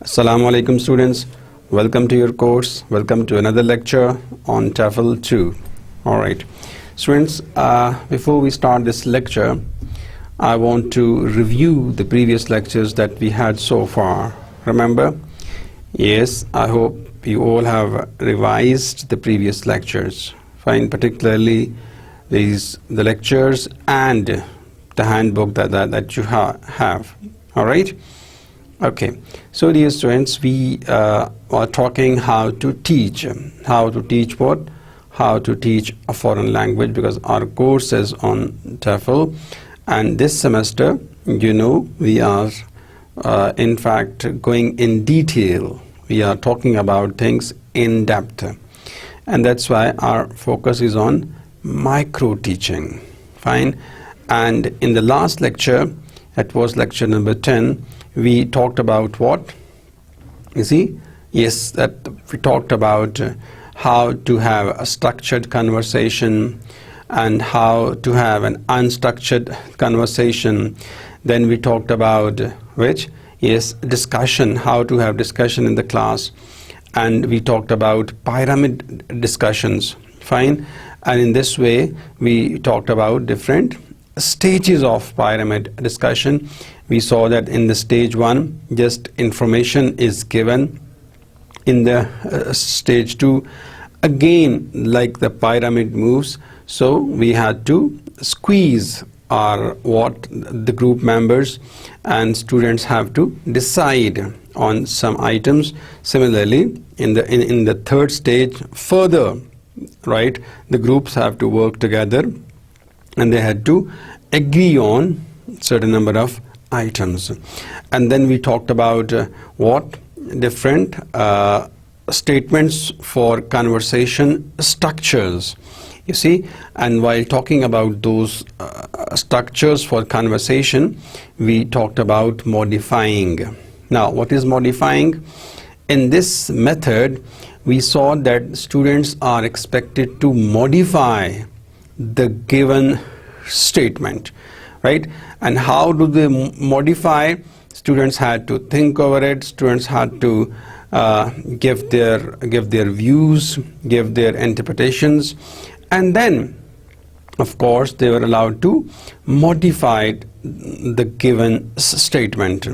Assalamu alaikum students, welcome to your course, welcome to another lecture on TEFL-II. Alright students, before we start this lecture, I want to review the previous lectures that we had so far. Remember? Yes, I hope you all have revised the previous lectures. Fine, particularly the lectures and the handbook that you have. Alright? Okay, so dear students, we are talking how to teach what? How to teach a foreign language, because our course is on TEFL, and this semester, you know, we are in fact going in detail. We are talking about things in depth, and that's why our focus is on micro teaching. Fine, and in the last lecture, that was lecture number 10, we talked about what? You see? Yes, that we talked about how to have a structured conversation and how to have an unstructured conversation. Then we talked about which? Yes, discussion, how to have discussion in the class. And we talked about pyramid discussions. Fine. And in this way, we talked about different stages of pyramid discussion. We saw that in the stage 1, just information is given. In the stage 2, again, like the pyramid moves, so we had to squeeze the group members, and students have to decide on some items. Similarly, in the third stage, further, right, the groups have to work together, and they had to agree on certain number of items. And then we talked about what? Different statements for conversation structures. You see, and while talking about those structures for conversation, we talked about modifying. Now, what is modifying? In this method, we saw that students are expected to modify the given statement, right? And how do they modify? Students had to think over it. Students had to give their views, give their interpretations, and then, of course, they were allowed to modify the given statement.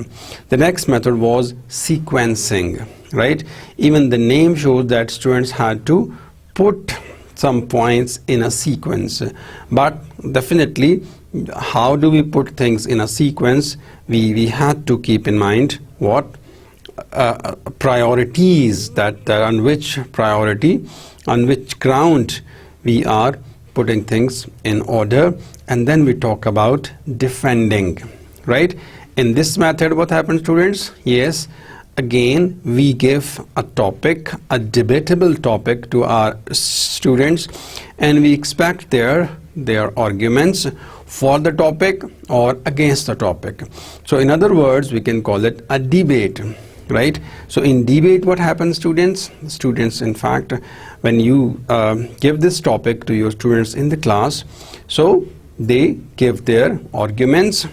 The next method was sequencing, right? Even the name shows that students had to put some points in a sequence. But definitely, how do we put things in a sequence? We had to keep in mind what priorities, that on which priority, on which ground we are putting things in order. And then we talk about defending, right? In this method, what happens, students? Yes, again, we give a topic, a debatable topic to our students, and we expect their arguments for the topic or against the topic. So in other words, we can call it a debate, right? So in debate, what happens, students? Students, in fact, when you give this topic to your students in the class, so they give their arguments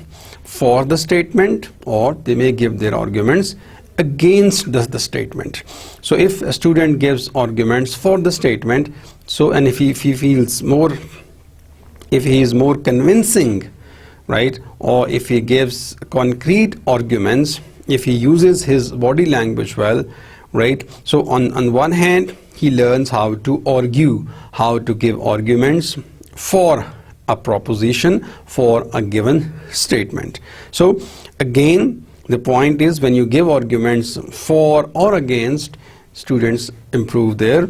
for the statement, or they may give their arguments against the statement. So if a student gives arguments for the statement, so, and if he feels more, if he is more convincing, right, or if he gives concrete arguments, if he uses his body language well, right, so on one hand, he learns how to argue, how to give arguments for a proposition, for a given statement. So again, the point is, when you give arguments for or against, students improve their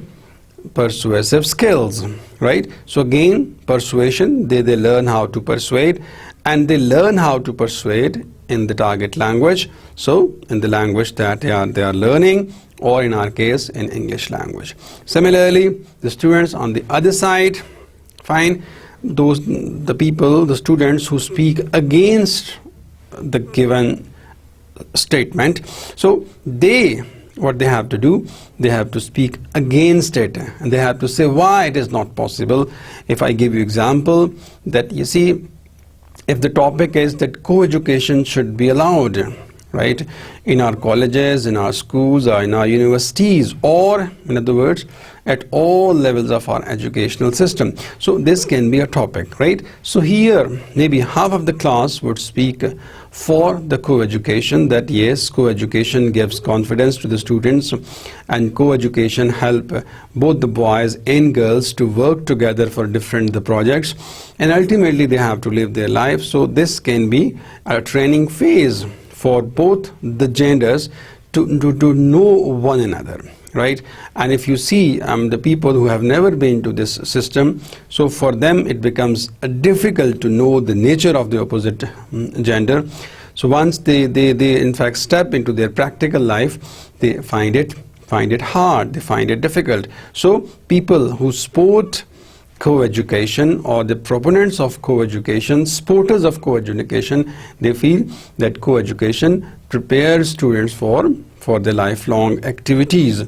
persuasive skills, right? So again, persuasion, they learn how to persuade, and they learn how to persuade in the target language, so in the language that they are learning, or in our case, in English language. Similarly, the students on the other side, fine, the students who speak against the given statement, so what they have to do, they have to speak against it, and they have to say why it is not possible. If I give you example, that you see, if the topic is that co-education should be allowed, right, in our colleges, in our schools, or in our universities, or in other words, at all levels of our educational system. So this can be a topic, right? So here maybe half of the class would speak for the co-education, that yes, co-education gives confidence to the students, and co-education help both the boys and girls to work together for different projects, and ultimately they have to live their life. So this can be a training phase for both the genders to know one another, right? And if you see the people who have never been to this system, so for them it becomes difficult to know the nature of the opposite gender. So once they in fact step into their practical life, they find it hard, they find it difficult. So people who support co-education, or the proponents of co-education, supporters of co-education, they feel that co-education prepares students for their lifelong activities.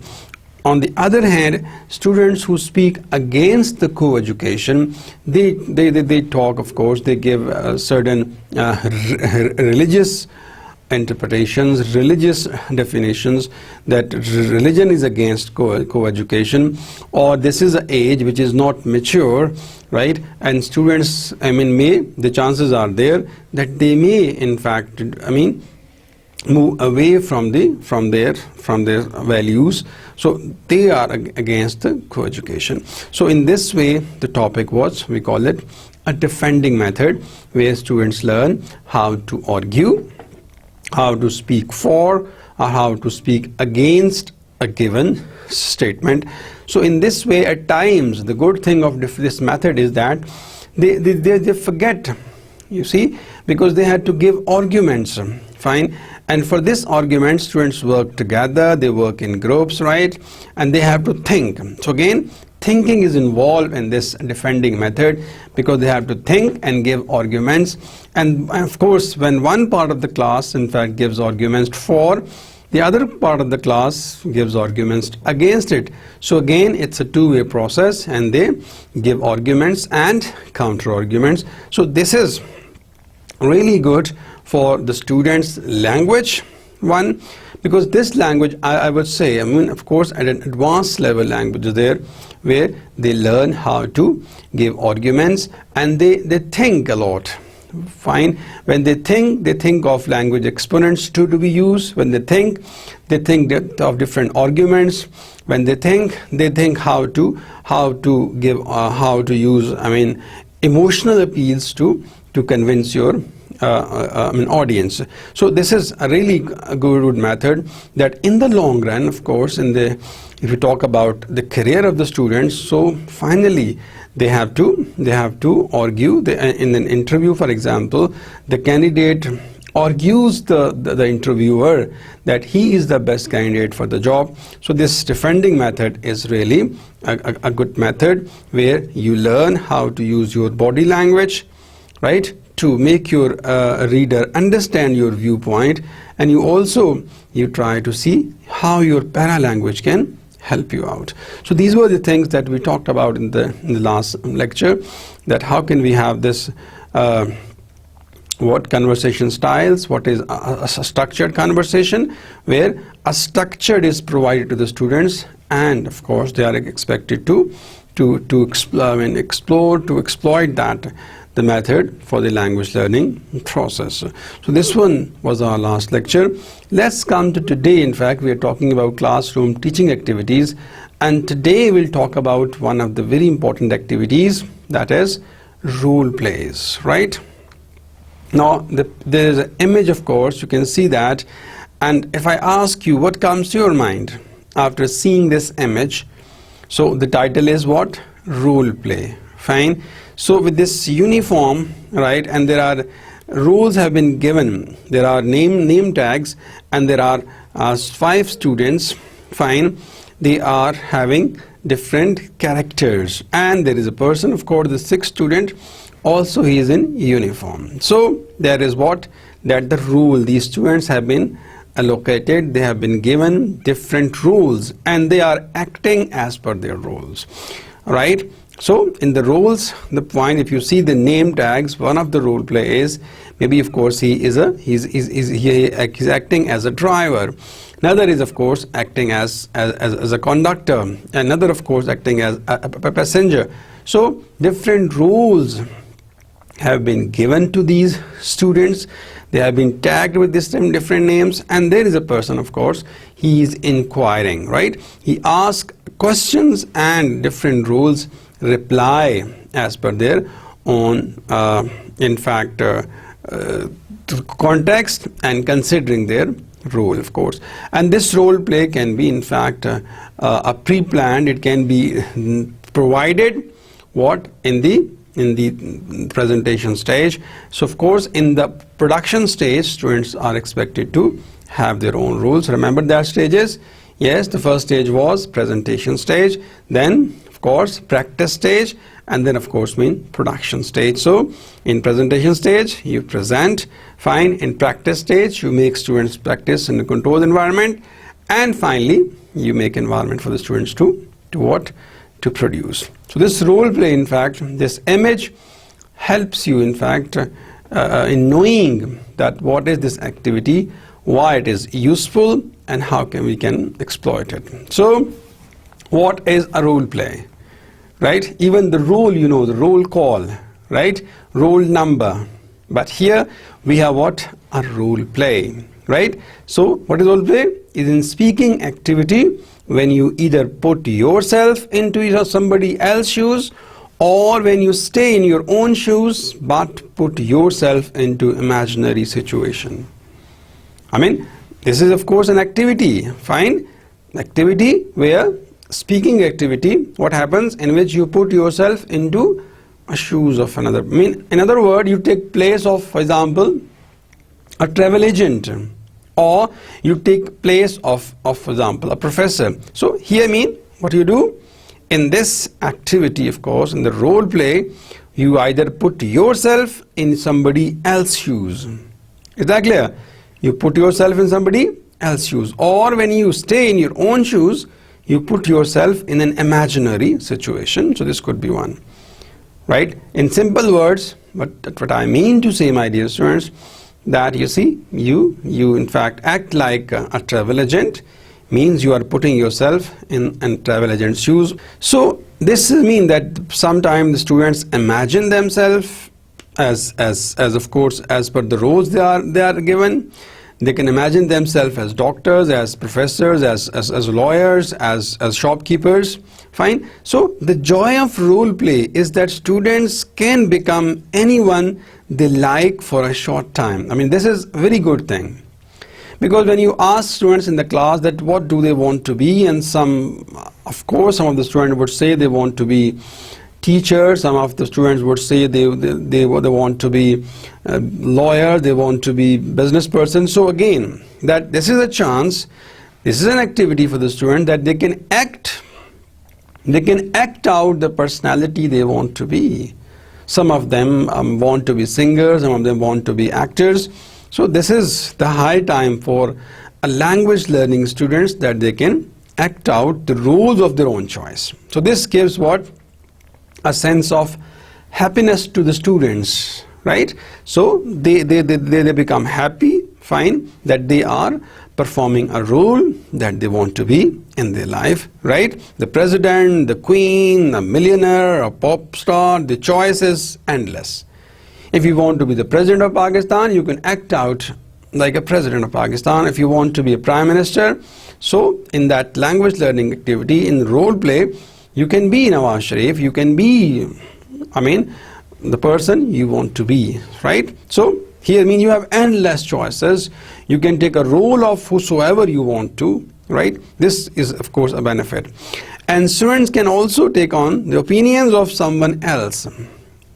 On the other hand, students who speak against the co-education, they talk, of course, they give certain religious interpretations, religious definitions, that religion is against co-education, or this is an age which is not mature, right? And students, the chances are there that they may in fact move away from their values. So they are against the co-education. So in this way, the topic was, we call it a defending method, where students learn how to argue, how to speak for, or how to speak against a given statement. So in this way, at times, the good thing of this method is that they forget, you see, because they had to give arguments, fine. And for this argument, students work together, they work in groups, right? And they have to think. So again, thinking is involved in this defending method, because they have to think and give arguments. And of course, when one part of the class in fact gives arguments for, the other part of the class gives arguments against it. So again, it's a two-way process, and they give arguments and counter arguments. So this is really good for the students' language one, because this language, I would say, of course, at an advanced level language is there, where they learn how to give arguments, and they think a lot, fine. When they think of language exponents to be used. When they think of different arguments. When they think how to give, how to use, emotional appeals to convince your audience. So this is a really good method, that in the long run, of course, if you talk about the career of the students, so finally they have to argue. In an interview, for example, the candidate argues the interviewer that he is the best candidate for the job. So this defending method is really a good method, where you learn how to use your body language, right, to make your reader understand your viewpoint, and you try to see how your para-language can help you out. So these were the things that we talked about in the last lecture, that how can we have this what conversation styles, what is a structured conversation, where a structure is provided to the students, and of course they are expected to explore, to exploit that, the method for the language learning process. So this one was our last lecture. Let's come to today. In fact, we are talking about classroom teaching activities, and today we'll talk about one of the very important activities, that is role plays, right? Now there is an image, of course, you can see that, and if I ask you what comes to your mind after seeing this image, so the title is what? Role play, fine. So with this uniform, right, and there are rules have been given, there are name tags, and there are 5 students, fine, they are having different characters, and there is a person, of course, the 6th student, also he is in uniform. So there is that the rule, these students have been allocated, they have been given different rules, and they are acting as per their roles, right? So in the roles, the point, if you see the name tags, one of the role play is maybe, of course, he's acting as a driver. Another is, of course, acting as a conductor. Another, of course, acting as a passenger. So different roles have been given to these students. They have been tagged with these different names, and there is a person, of course, he is inquiring, right? He asks questions and different roles reply as per their own, context and considering their role, of course. And this role play can be, in fact, a pre-planned. It can be provided in the presentation stage. So of course, in the production stage, students are expected to have their own rules. Remember that stages? Yes, the first stage was presentation stage, then of course practice stage, and then of course production stage. So in presentation stage you present, fine. In practice stage you make students practice in a controlled environment, and finally you make environment for the students to produce. So this role play, in fact, this image helps you, in fact, in knowing that what is this activity, why it is useful, and how we can exploit it. So what is a role play, right? Even the role, you know, the roll call, right? Roll number. But here we have what? A role play, right? So what is role play? Is in speaking activity when you either put yourself into somebody else's shoes, or when you stay in your own shoes but put yourself into imaginary situation. I mean, this is of course an activity, fine, activity where speaking activity, what happens, in which you put yourself into a shoes of another. I mean, in other words, you take place of, for example, a travel agent, or you take place of for example, a professor. So here, what you do in this activity, of course, in the role play, you either put yourself in somebody else's shoes. Is that clear? You put yourself in somebody else's shoes, or when you stay in your own shoes, you put yourself in an imaginary situation. So this could be one, right? In simple words, what I mean to say, my dear students, that you see, you in fact act like a travel agent, means you are putting yourself in travel agent's shoes. So this means that sometimes the students imagine themselves as of course as per the roles they are given. They can imagine themselves as doctors, as professors, as lawyers, as shopkeepers, fine. So the joy of role play is that students can become anyone they like for a short time. I mean, this is a very good thing, because when you ask students in the class that what do they want to be, and of course some of the students would say they want to be teachers, some of the students would say they want to be lawyers, they want to be business persons. So again, that this is a chance, this is an activity for the student that they can act out the personality they want to be. Some of them want to be singers, some of them want to be actors. So this is the high time for a language learning students, that they can act out the roles of their own choice. So this gives what? A sense of happiness to the students, right? So they become happy, fine, that they are performing a role that they want to be in their life, right? The president, the queen, a millionaire, a pop star, the choice is endless. If you want to be the president of Pakistan, you can act out like a president of Pakistan. If you want to be a prime minister, so in that language learning activity, in role play, you can be Nawaz Sharif, you can be, the person you want to be, right? So here, you have endless choices. You can take a role of whosoever you want to, right? This is, of course, a benefit. And students can also take on the opinions of someone else,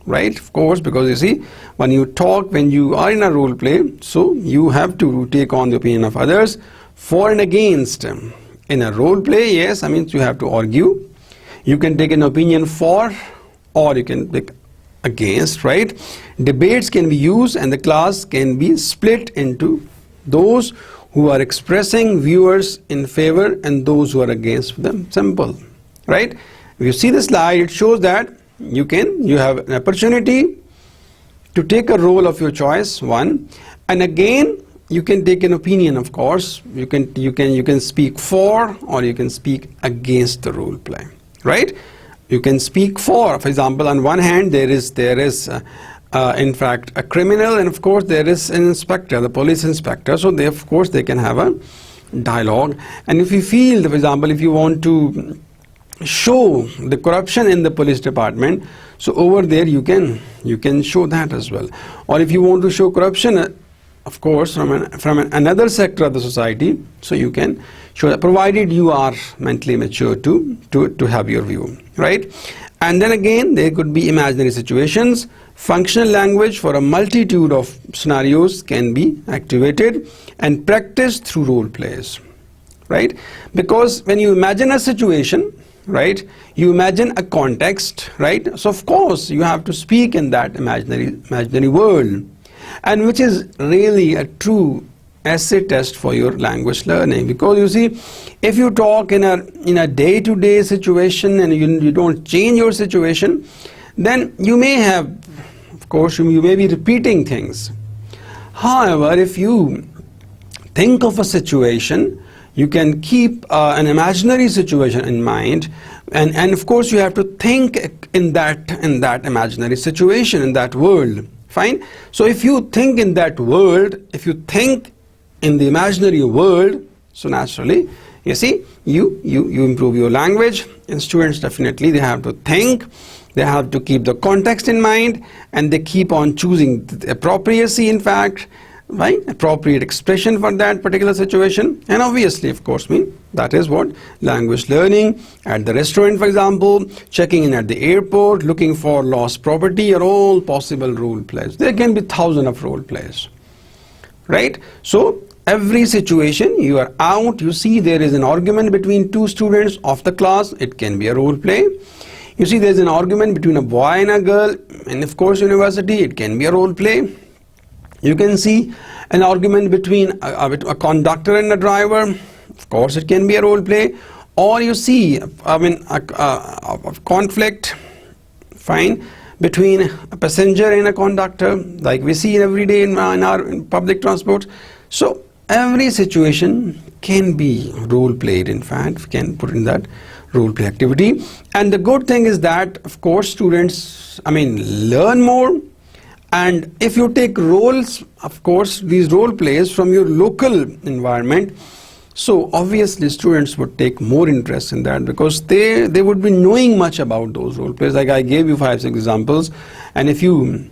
right? Of course, because you see, when you talk, when you are in a role play, so you have to take on the opinion of others for and against. In a role play, yes, you have to argue. You can take an opinion for, or you can take against, right? Debates can be used, and the class can be split into those who are expressing viewers in favor and those who are against them. Simple, right? If you see the slide, it shows that you have an opportunity to take a role of your choice, one, and again you can take an opinion, of course. You can speak for, or you can speak against the role play, right? You can speak for example, on one hand there is in fact a criminal, and of course there is an inspector, the police inspector, so they, of course, they can have a dialogue. And if you feel, for example, if you want to show the corruption in the police department, so over there you can show that as well. Or if you want to show corruption, of course, from another sector of the society, so you can show that, provided you are mentally mature to have your view, right? And then again, there could be imaginary situations. Functional language for a multitude of scenarios can be activated and practiced through role plays, right? Because when you imagine a situation, right, you imagine a context, right? So of course you have to speak in that imaginary world, and which is really a true acid test for your language learning. Because you see, if you talk in a day-to-day situation and you don't change your situation, then you may have, of course, you may be repeating things. However, if you think of a situation, you can keep an imaginary situation in mind, and of course you have to think in that imaginary situation, in that world. Fine. So if you think in that world, if you think in the imaginary world, so naturally, you see, you improve your language. And students, definitely they have to think, they have to keep the context in mind, and they keep on choosing the appropriacy, in fact, right, appropriate expression for that particular situation. And obviously, of course, that is what language learning at the restaurant, for example, checking in at the airport, looking for lost property, are all possible role plays. There can be thousands of role plays, right? So every situation, you are out, you see there is an argument between two students of the class, it can be a role play. You see there is an argument between a boy and a girl, and of course university, it can be a role play. You can see an argument between a conductor and a driver, of course it can be a role play. Or you see, a conflict, fine, between a passenger and a conductor, like we see every day in our public transport. So every situation can be role played, in fact, can put in that role play activity. And the good thing is that, of course, students, learn more. And if you take roles, of course, these role plays from your local environment, so obviously students would take more interest in that, because they would be knowing much about those role plays. Like I gave you 5-6 examples, and if you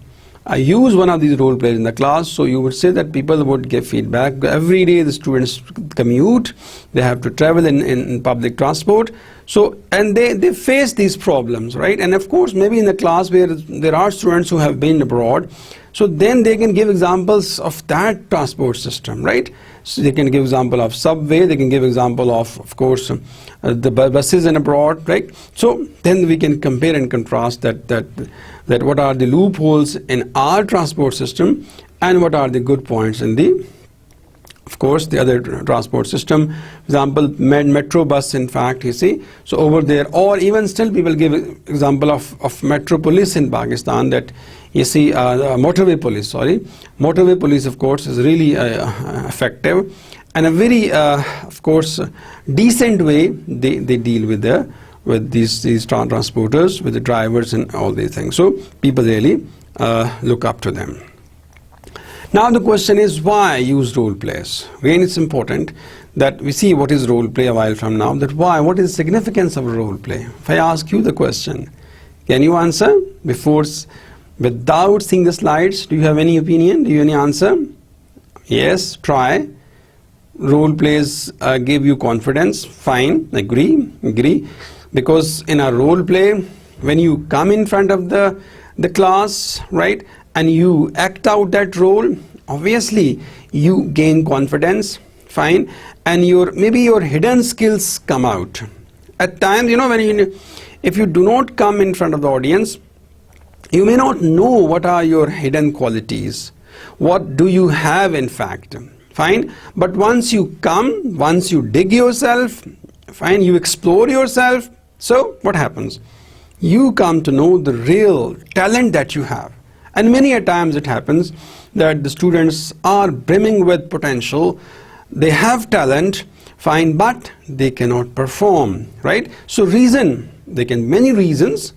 use one of these role plays in the class, so you would say that people would give feedback. Every day the students commute, they have to travel in public transport, so and they face these problems, right? And of course maybe in the class where there are students who have been abroad, so then they can give examples of that transport system, right? So they can give example of subway, they can give example of course the buses in abroad, right? So then we can compare and contrast that what are the loopholes in our transport system and what are the good points in the, of course, the other transport system. For example, metro bus, in fact, you see, so over there, or even still people give example of metro police in Pakistan, that you see motorway police, of course, is really effective, and a very of course decent way they deal with these transporters, with the drivers and all these things. So people really look up to them. Now the question is, why use role plays? Again, it's important that we see what is role play a while from now, that why, what is the significance of role play? If I ask you the question, can you answer without seeing the slides? Do you have any opinion? Do you have any answer? Yes, try. Role plays give you confidence. Fine, agree. Because in a role play, when you come in front of the class, right, and you act out that role, obviously you gain confidence, fine, and maybe your hidden skills come out. At times, if you do not come in front of the audience, you may not know what are your hidden qualities, what do you have in fact, fine. But once you come, once you dig yourself, fine, you explore yourself, So what happens? You come to know the real talent that you have. And many a times it happens that the students are brimming with potential, they have talent, fine, but they cannot perform, right? So there can be many reasons.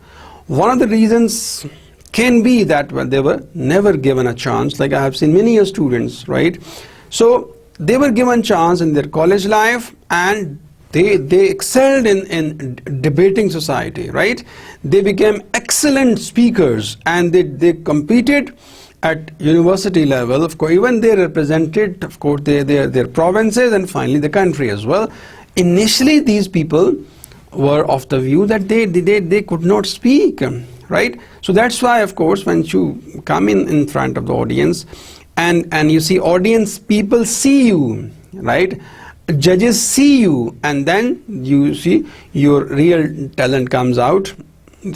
One of the reasons can be that, well, they were never given a chance, like I have seen many students, right? So they were given chance in their college life, and they excelled in debating society, right? They became excellent speakers, and they competed at university level. Of course, even they represented, of course, their provinces and finally the country as well. Initially, these people were of the view that they could not speak, right? So that's why, of course, when you come in front of the audience, and you see audience, people see you, right? Judges see you, and then you see your real talent comes out.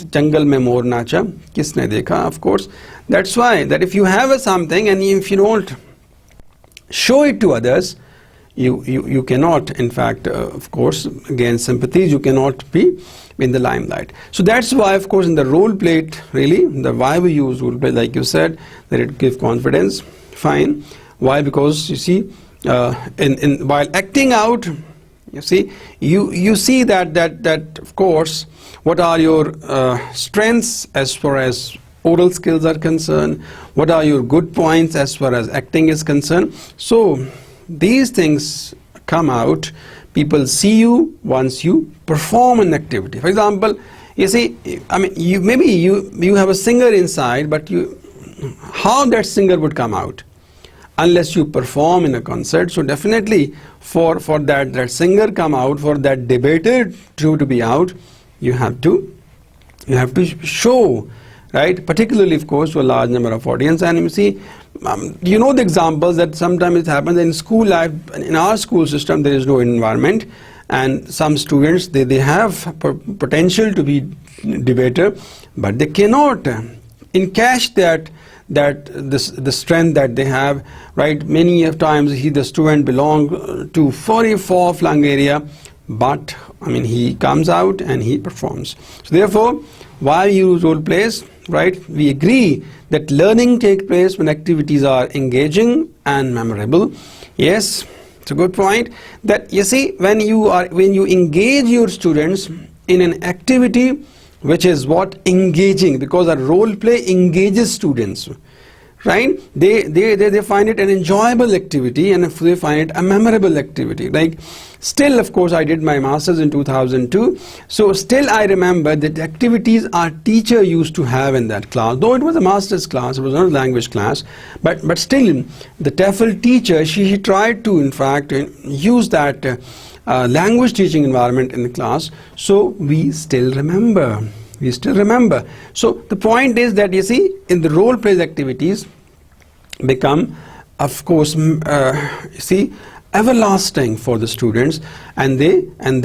Jungle mein mor nacha, kisne dekha? Of course, that's why that if you have something and if you don't show it to others, you cannot, in fact, of course, gain sympathies. You cannot be in the limelight. So that's why, of course, in the role play, really, why we use role play, like you said, that it gives confidence. Fine. Why? Because you see, while acting out, you see that of course, what are your strengths as far as oral skills are concerned, what are your good points as far as acting is concerned. So these things come out, people see you once you perform an activity. For example, you see, I mean, you have a singer inside, but how that singer would come out unless you perform in a concert. So definitely for that singer come out, for that debater to be out, you have to show, right? Particularly, of course, to a large number of audience. And you see, you know the examples that sometimes it happens in school life. In our school system, there is no environment, and some students they have potential to be debater, but they cannot encash the strength that they have, right? Many of times the student belong to very far-flung area, but I mean he comes out and he performs. So therefore, why use role plays, right? We agree that learning takes place when activities are engaging and memorable. Yes, it's a good point. That you see, when you engage your students in an activity which is what engaging, because a role play engages students, right? They find it an enjoyable activity, and if they find it a memorable activity. Like still, of course, I did my master's in 2002, so still I remember that activities our teacher used to have in that class, though it was a master's class, it was not a language class, but still the TEFL teacher, she tried to, in fact, use that language teaching environment in the class. So we still remember. So the point is that you see, in the role play activities become, of course, everlasting for the students, and they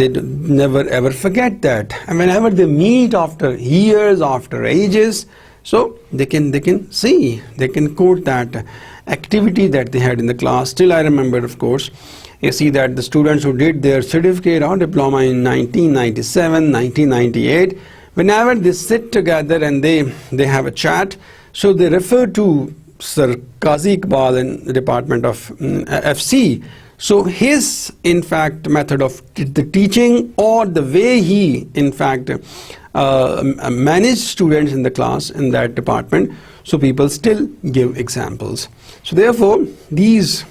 never ever forget that. And whenever they meet after years, after ages, so they can quote that activity that they had in the class. Still I remember, of course, you see that the students who did their certificate or diploma in 1997, 1998, whenever they sit together and they have a chat, so they refer to Sir Qazi Iqbal in the department of FC. So his, in fact, method of the teaching, or the way he, in fact, managed students in the class in that department, so people still give examples. So therefore, these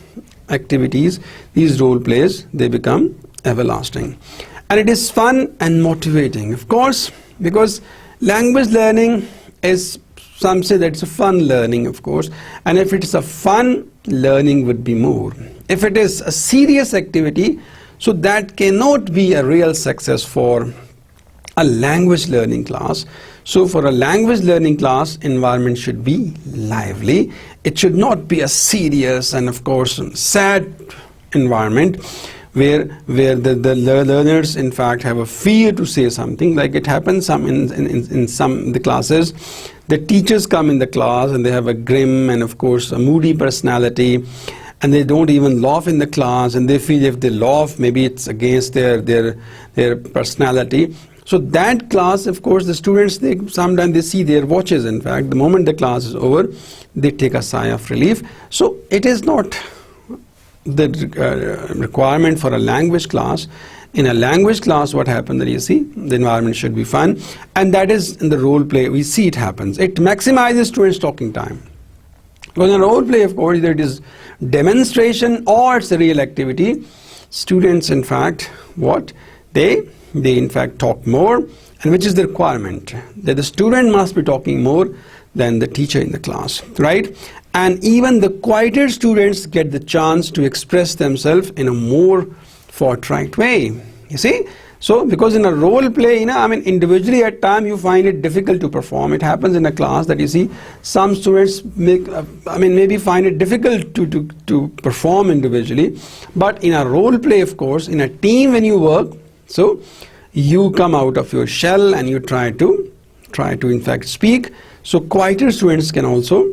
activities, these role plays, they become everlasting. And it is fun and motivating, of course, because language learning is, some say that it's a fun learning, of course, and if it's a fun, learning would be more. If it is a serious activity, so that cannot be a real success for a language learning class. So for a language learning class, environment should be lively. It should not be a serious and, of course, sad environment where the learners, in fact, have a fear to say something. Like it happens in some the classes, the teachers come in the class and they have a grim and, of course, a moody personality, and they don't even laugh in the class, and they feel if they laugh, maybe it's against their personality. So that class, of course, the students, sometimes they see their watches. In fact, the moment the class is over, they take a sigh of relief. So it is not the requirement for a language class. In a language class, what happens that you see, the environment should be fun, and that is in the role play, we see it happens. It maximizes students' talking time. Because in a role play, of course, either it is demonstration or it's a real activity. Students, in fact, what? They in fact talk more, and which is the requirement, that the student must be talking more than the teacher in the class, right? And even the quieter students get the chance to express themselves in a more forthright way, you see. So because in a role play, individually at times you find it difficult to perform. It happens in a class that you see some students maybe find it difficult to perform individually. But in a role play, of course, in a team when you work, so you come out of your shell and you try to in fact speak. So quieter students can also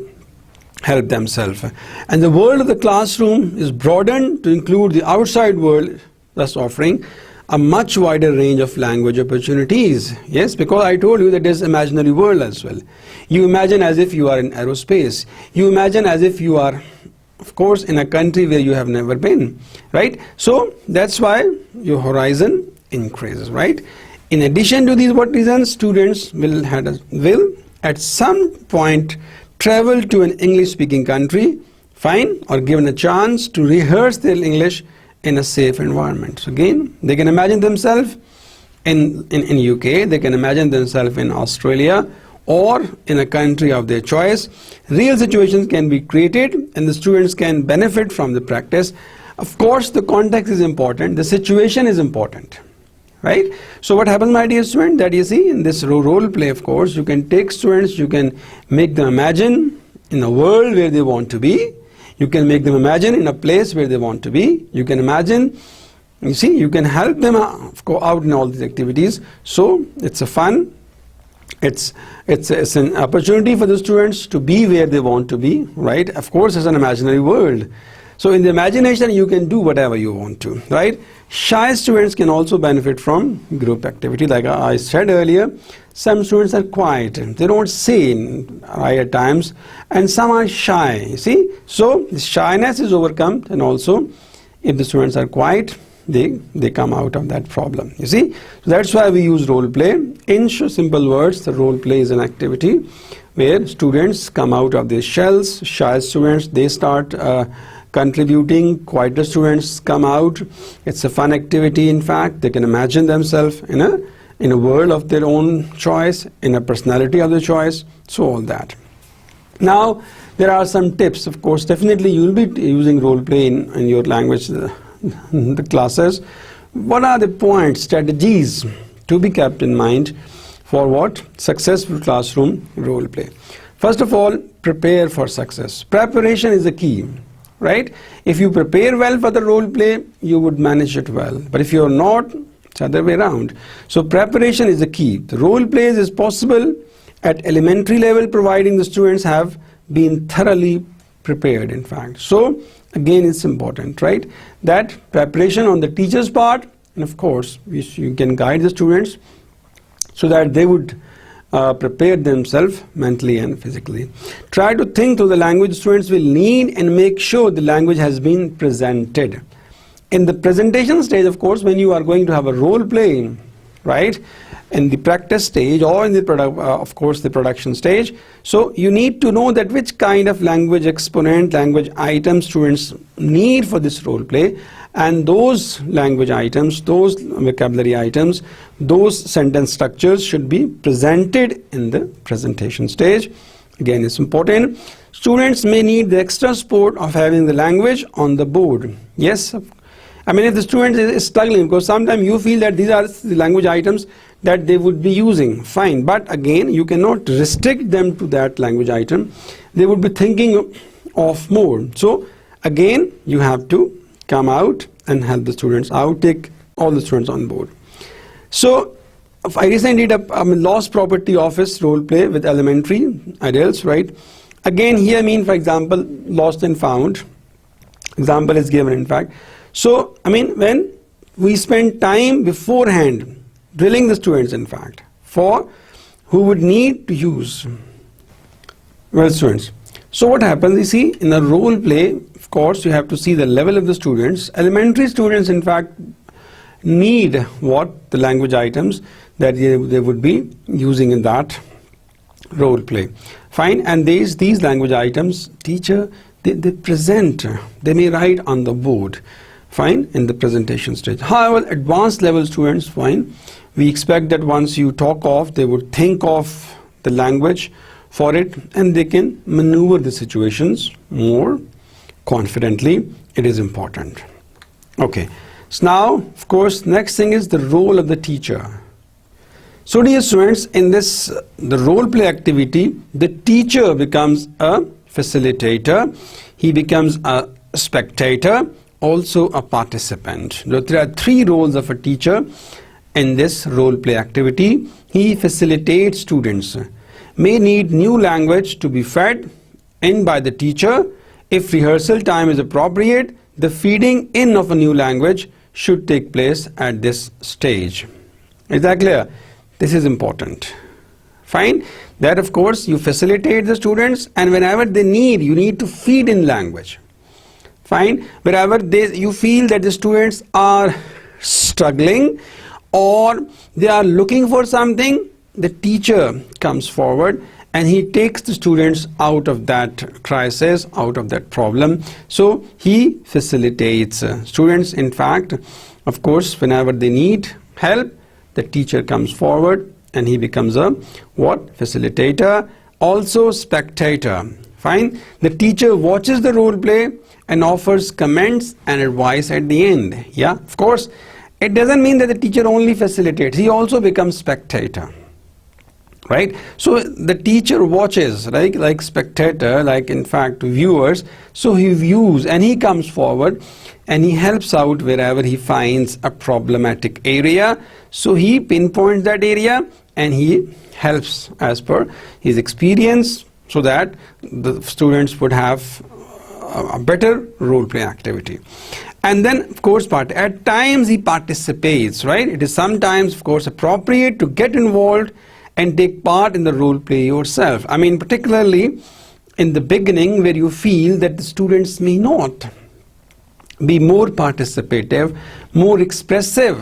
help themselves. And the world of the classroom is broadened to include the outside world, thus offering a much wider range of language opportunities. Yes, because I told you that there's imaginary world as well. You imagine as if you are in aerospace. You imagine as if you are, of course, in a country where you have never been, right? So that's why your horizon increases, right? In addition to these reasons, students will at some point travel to an English-speaking country, fine, or given a chance to rehearse their English in a safe environment. So again, they can imagine themselves in UK, they can imagine themselves in Australia, or in a country of their choice. Real situations can be created and the students can benefit from the practice. Of course, the context is important, the situation is important, right? So what happens, my dear student, that you see in this role play, of course, you can take students, you can make them imagine in a world where they want to be. You can make them imagine in a place where they want to be. You can imagine, you see, you can help them go out in all these activities. So it's a fun, it's an opportunity for the students to be where they want to be, right? Of course, it's an imaginary world. So in the imagination, you can do whatever you want to, right? Shy students can also benefit from group activity. Like I said earlier, some students are quiet. They don't say right at times, and some are shy, you see. So the shyness is overcome, and also if the students are quiet, they come out of that problem, you see. So that's why we use role play. In simple words, the role play is an activity where students come out of their shells. Shy students, they start contributing. Quieter students come out. It's a fun activity. In fact, they can imagine themselves in a world of their own choice, in a personality of their choice, so all that. Now, there are some tips. Of course, definitely you will be using role play in your language the classes. What are the points, strategies to be kept in mind for what? Successful classroom role play. First of all, prepare for success. Preparation is the key, right? If you prepare well for the role play, you would manage it well. But if you are not, it's the other way around. So preparation is the key. The role plays is possible at elementary level, providing the students have been thoroughly prepared, in fact. So again, it's important, right? That preparation on the teacher's part, and of course, you can guide the students so that they would prepare themselves mentally and physically. Try to think through the language students will need and make sure the language has been presented. In the presentation stage, of course, when you are going to have a role play, right, in the practice stage or in the of course the production stage, so you need to know that which kind of language exponent, language items students need for this role play, and those language items, those vocabulary items, those sentence structures should be presented in the presentation stage. Again, it's important. Students may need the extra support of having the language on the board. Yes, I mean, if the student is struggling, because sometimes you feel that these are the language items that they would be using, fine. But again, you cannot restrict them to that language item. They would be thinking of more. So again, you have to come out and help the students out, take all the students on board. So I recently did a lost property office role play with elementary adults, right? Again, here I mean, for example, lost and found. Example is given, in fact. So, I mean, when we spend time beforehand drilling the students, in fact, for who would need to use. Well, students, so what happens, you see, in a role play, of course, you have to see the level of the students. Elementary students, in fact, need what? The language items that they would be using in that role play. Fine, and these language items, teacher, they present, they may write on the board, fine, in the presentation stage. However, advanced level students, fine, we expect that once you talk off, they would think of the language for it and they can maneuver the situations more confidently. It is important. Okay, so now, of course, next thing is the role of the teacher. So dear students, in this, the role play activity, the teacher becomes a facilitator, he becomes a spectator, also a participant. There are three roles of a teacher in this role play activity. He facilitates students, may need new language to be fed in by the teacher. If rehearsal time is appropriate, the feeding in of a new language should take place at this stage. Is that clear? This is important. Fine. That of course you facilitate the students, and whenever they need, you need to feed in language. Fine. Wherever you feel that the students are struggling or they are looking for something, the teacher comes forward and he takes the students out of that crisis, out of that problem. So he facilitates students. In fact, of course, whenever they need help, the teacher comes forward and he becomes a what? Facilitator, also spectator. Fine. The teacher watches the role play and offers comments and advice at the end. Yeah, of course, it doesn't mean that the teacher only facilitates, he also becomes spectator. Right? So the teacher watches, right, like spectator, like in fact viewers. So he views and he comes forward and he helps out wherever he finds a problematic area. So he pinpoints that area and he helps as per his experience so that the students would have a better role play activity. And then of course at times he participates, right? It is sometimes of course appropriate to get involved and take part in the role play yourself. I mean, particularly in the beginning where you feel that the students may not be more participative, more expressive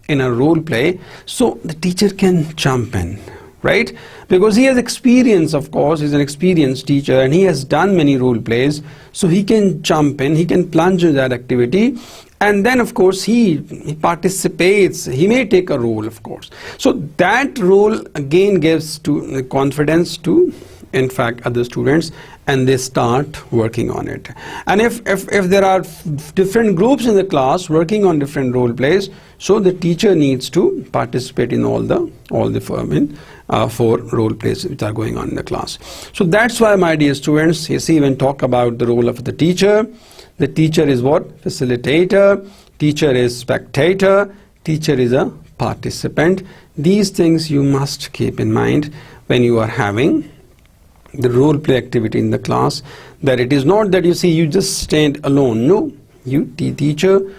in a role play, so the teacher can jump in, right? Because he has experience, of course, he's an experienced teacher and he has done many role plays, so he can jump in, he can plunge in that activity. And then of course he participates, he may take a role, of course. So that role again gives confidence to in fact other students, and they start working on it. And if there are different groups in the class working on different role plays, so the teacher needs to participate in all the 4 role plays which are going on in the class. So that's why, my dear students, you see, when talk about the role of the teacher is what? Facilitator, teacher is spectator, teacher is a participant. These things you must keep in mind when you are having the role play activity in the class, that it is not that you see you just stand alone. No, you teacher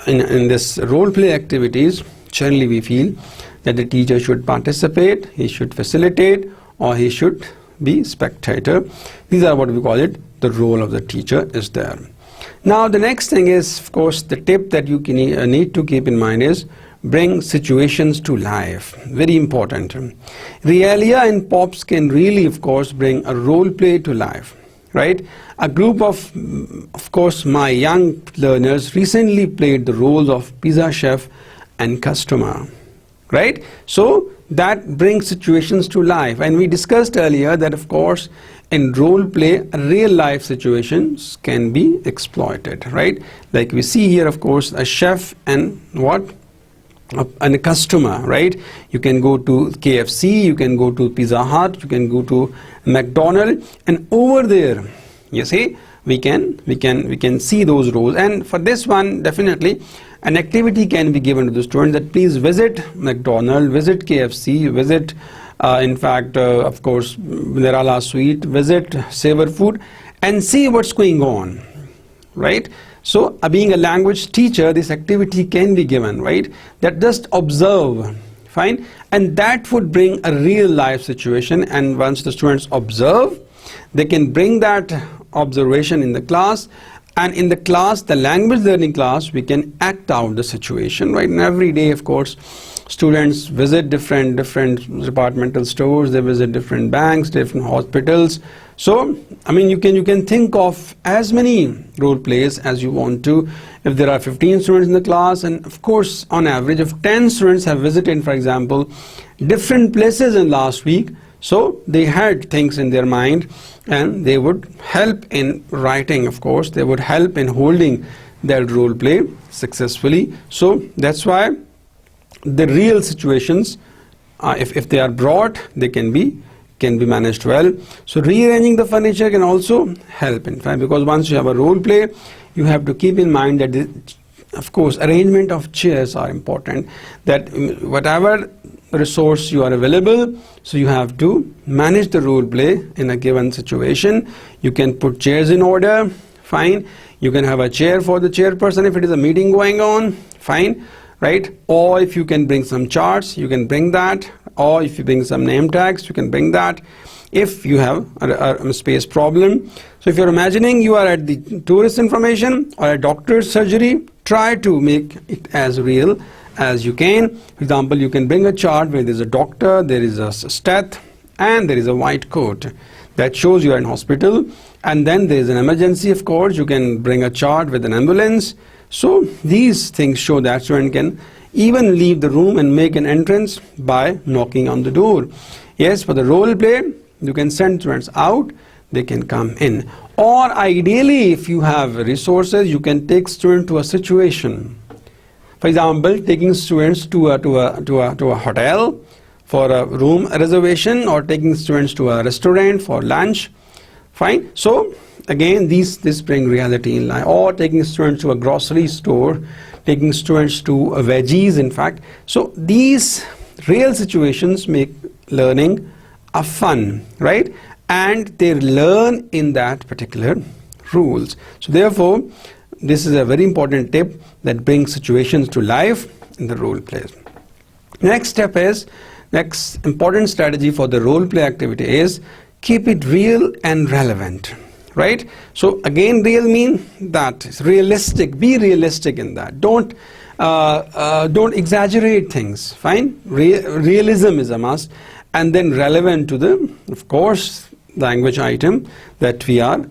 in this role play activities, generally we feel that the teacher should participate, he should facilitate, or he should be spectator. These are what we call it, the role of the teacher is there. Now the next thing is, of course, the tip that you need to keep in mind is bring situations to life. Very important. Realia and Pops can really, of course, bring a role play to life, right? A group of course, my young learners recently played the roles of pizza chef and customer, right? So that brings situations to life. And we discussed earlier that, of course, in role play, real life situations can be exploited, right? Like we see here, of course, a chef and what? And a customer, right? You can go to KFC, you can go to Pizza Hut, you can go to McDonald's, and over there, you see, we can see those roles. And for this one, definitely an activity can be given to the student that please visit McDonald's, visit KFC, visit in fact of course Nirala Sweet, visit Savor Food and see what's going on, right? So being a language teacher, this activity can be given, right? That just observe, fine, and that would bring a real life situation, and once the students observe, they can bring that observation in the class, and in the class, the language learning class, we can act out the situation, right? And every day, of course, students visit different departmental stores, they visit different banks, different hospitals. So, I mean, you can think of as many role plays as you want to. If there are 15 students in the class, and of course, on average, if 10 students have visited, for example, different places in last week, so they had things in their mind, and they would help in writing, of course, they would help in holding that role play successfully. So that's why the real situations, if they are brought, they can be managed well. So rearranging the furniture can also help, in fact, because once you have a role play, you have to keep in mind that of course arrangement of chairs are important, that whatever resource you are available, so you have to manage the role play in a given situation. You can put chairs in order, fine. You can have a chair for the chairperson if it is a meeting going on, fine, right? Or if you can bring some charts, you can bring that, or if you bring some name tags, you can bring that, if you have a space problem. So if you're imagining you are at the tourist information or a doctor's surgery, try to make it as real as you can. For example, you can bring a chart where there's a doctor, there is a stat, and there is a white coat that shows you are in hospital, and then there is an emergency, of course. You can bring a chart with an ambulance. So these things show that student can even leave the room and make an entrance by knocking on the door. Yes, for the role play, you can send students out, they can come in. Or ideally, if you have resources, you can take students to a situation. For example, taking students to a hotel for a room reservation, or taking students to a restaurant for lunch, fine. So again, this bring reality in life. Or taking students to a grocery store, taking students to a veggies, in fact. So these real situations make learning a fun, right? And they learn in that particular rules. So therefore, this is a very important tip that brings situations to life in the role plays. Next important strategy for the role play activity is keep it real and relevant, right? So again, real mean that it's realistic. Be realistic in that. Don't exaggerate things. Fine. Realism is a must, and then relevant to the, of course, language item that we are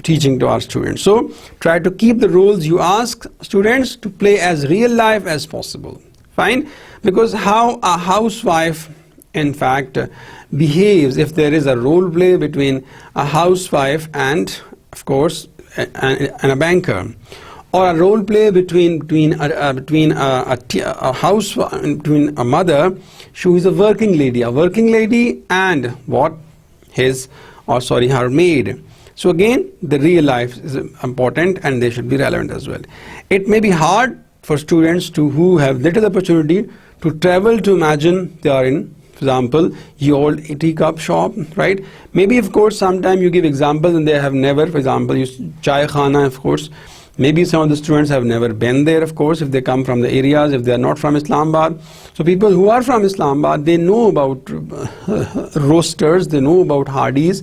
teaching to our students. So try to keep the rules. You ask students to play as real life as possible, fine, because how a housewife in fact behaves, if there is a role play between a housewife and, of course, and a banker, or a role play between a mother, she is a working lady and what her maid. So again, the real life is important, and they should be relevant as well. It may be hard for students who have little opportunity to travel to imagine they are in, for example, your old teacup shop, right? Maybe, of course, sometime you give examples and they have never, for example, chai khana, of course. Maybe some of the students have never been there, of course, if they come from the areas, if they are not from Islamabad. So people who are from Islamabad, they know about roasters, they know about Hardee's,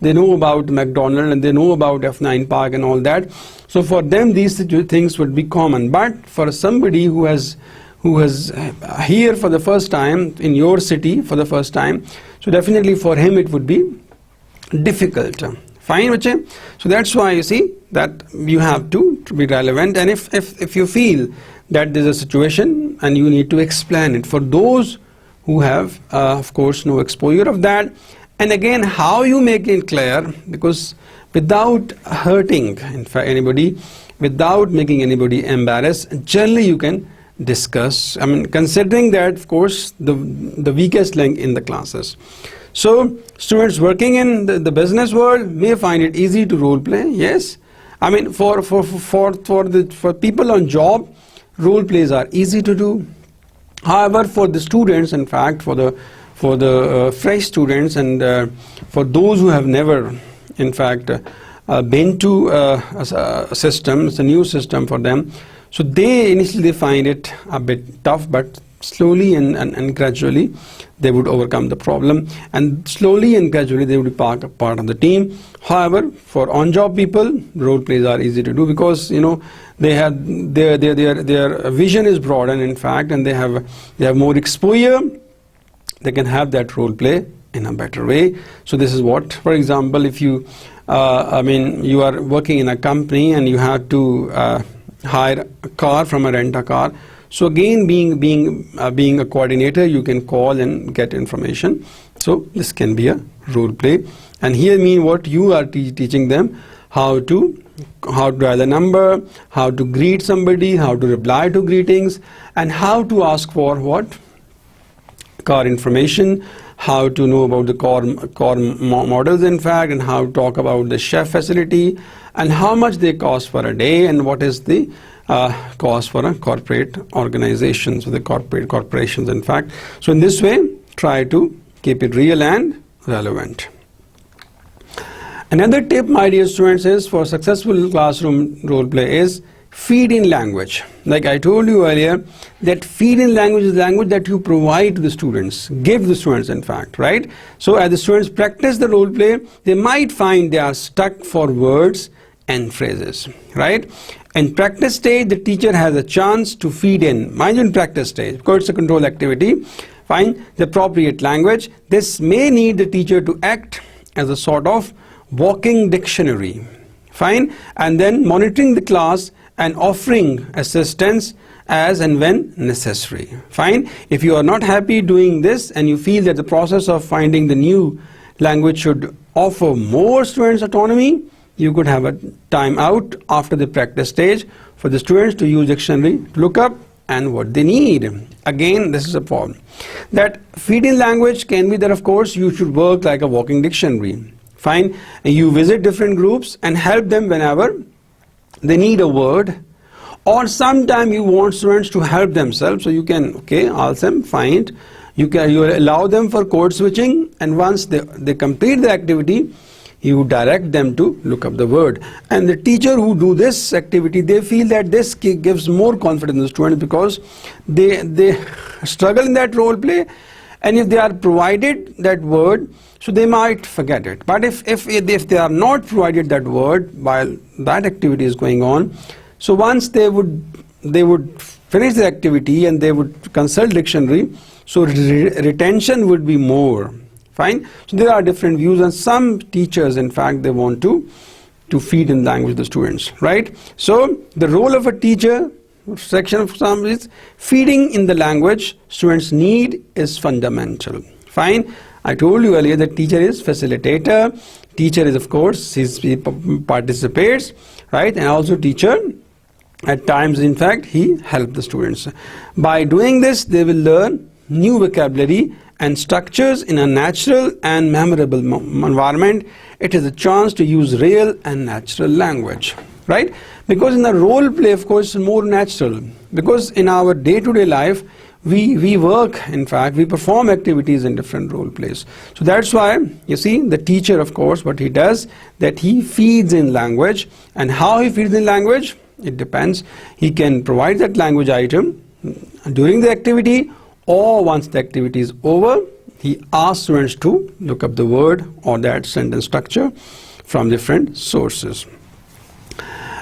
they know about McDonald's, and they know about F9 Park and all that. So for them, these things would be common. But for somebody who has here for the first time, in your city for the first time, so definitely for him it would be difficult. Fine, Vache? So that's why you see that you have to be relevant, and if you feel that there's a situation and you need to explain it for those who have of course no exposure of that, and again how you make it clear, because without hurting in fact anybody, without making anybody embarrassed, generally you can discuss, considering that of course the weakest link in the classes. So students working in the business world may find it easy to role play. Yes, for people on job, role plays are easy to do. However, for the students, in fact, for the fresh students and for those who have never, in fact, been to a system, it's a new system for them. So they initially find it a bit tough, but slowly and gradually they would overcome the problem, and slowly and gradually they would be part of the team. However, for on-job people, role plays are easy to do because they have their vision is broadened, in fact, and they have more exposure. They can have that role play in a better way. So this is what, for example, if you you are working in a company and you have to hire a car from a rent-a-car. So again, being a coordinator, you can call and get information. So this can be a role play. And here what you are teaching them how to dial the number, how to greet somebody, how to reply to greetings, and how to ask for what? Car information, how to know about the car models, in fact, and how to talk about the chef facility, and how much they cost for a day, and what is the cost for a corporate organization, so the corporations, in fact. So in this way, try to keep it real and relevant. Another tip, my dear students, is for successful classroom role play is feed in language. Like I told you earlier, that feed in language is language that you provide to the students, give the students, in fact, right? So as the students practice the role play, they might find they are stuck for words and phrases, right? In practice stage, the teacher has a chance to feed in, mind you, in practice stage, because it's a control activity, find the appropriate language. This may need the teacher to act as a sort of walking dictionary, fine, and then monitoring the class and offering assistance as and when necessary, fine. If you are not happy doing this and you feel that the process of finding the new language should offer more students autonomy, you could have a time out after the practice stage for the students to use dictionary to look up and what they need. Again, this is a problem. That feed in language can be that, of course, you should work like a walking dictionary, fine, and you visit different groups and help them whenever they need a word, or sometime you want students to help themselves, so you can ask them, find, you allow them for code switching, and once they complete the activity, you direct them to look up the word. And the teacher who do this activity, they feel that this gives more confidence to the students because they struggle in that role play, and if they are provided that word, so they might forget it. But if they are not provided that word while that activity is going on, so once they would finish the activity and they would consult dictionary, so retention would be more, fine. So there are different views, and some teachers, in fact, they want to feed in language the students, right? So the role of a teacher, section of some is feeding in the language students need is fundamental, fine. I told you earlier that teacher is facilitator, teacher is, of course, he participates, right, and also teacher at times, in fact, he helps the students. By doing this, they will learn new vocabulary and structures in a natural and memorable environment. It is a chance to use real and natural language, right? Because in the role play, of course, it's more natural, because in our day-to-day life, we work, in fact, we perform activities in different role plays. So that's why, you see, the teacher, of course, what he does, that he feeds in language. And how he feeds in language, it depends. He can provide that language item during the activity, or once the activity is over, he asks students to look up the word or that sentence structure from different sources.